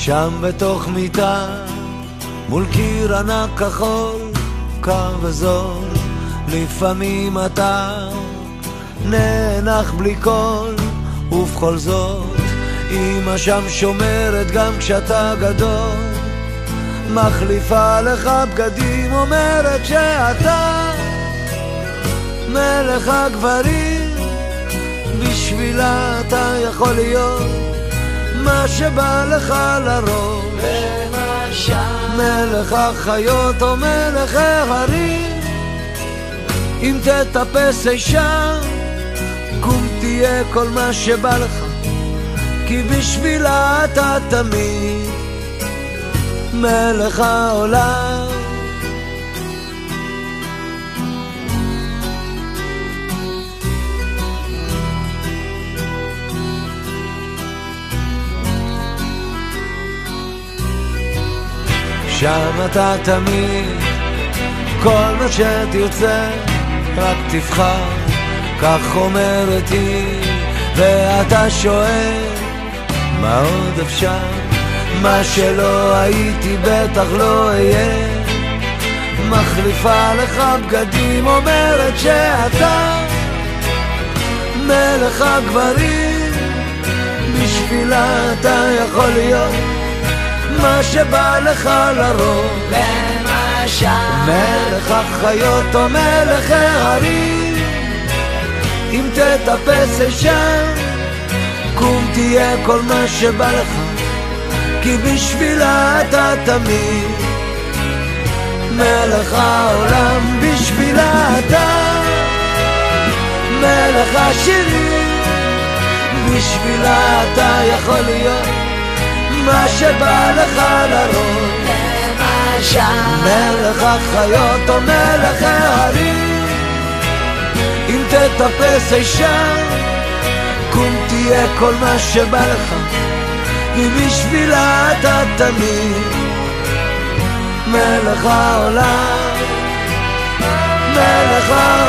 שם בתוך מיטה מול קיר ענק כחול, קר וזול, לפעמים אתה נאנח בלי קול, ובכל זאת אמא שם שומרת גם כשאתה גדול, מחליפה לך בגדים, אומרת שאתה מלך הגברים, בשבילה אתה יכול להיות מה שבא לך לראש, מלך החיות או מלך ההרים. אם תטפס אישה קום תהיה כל מה שבא לך, כי בשבילה אתה תמיד מלך העולם. שם אתה תמיד, כל מה שתרצה רק תבחר, כך אומרת היא, ואתה שואל מה עוד אפשר, מה שלא הייתי בטח לא אהיה, מחליפה לך בגדים, אומרת שאתה מלך הגברים, בשבילה אתה יכול להיות מה שבא לך לראש, למשל מלך החיות או מלך ההרים. אם תטפס אישה קום תהיה כל מה שבא לך, כי בשבילה אתה תמיד מלך העולם, בשבילה אתה מלך השירים, בשבילה אתה יכול להיות מה שבא לך לראש, למשל מלך החיות או מלך ההרים. אם תטפס אישה קום תהיה כל מה שבא לך, כי בשבילה אתה תמיד מלך העולם, מלך העולם.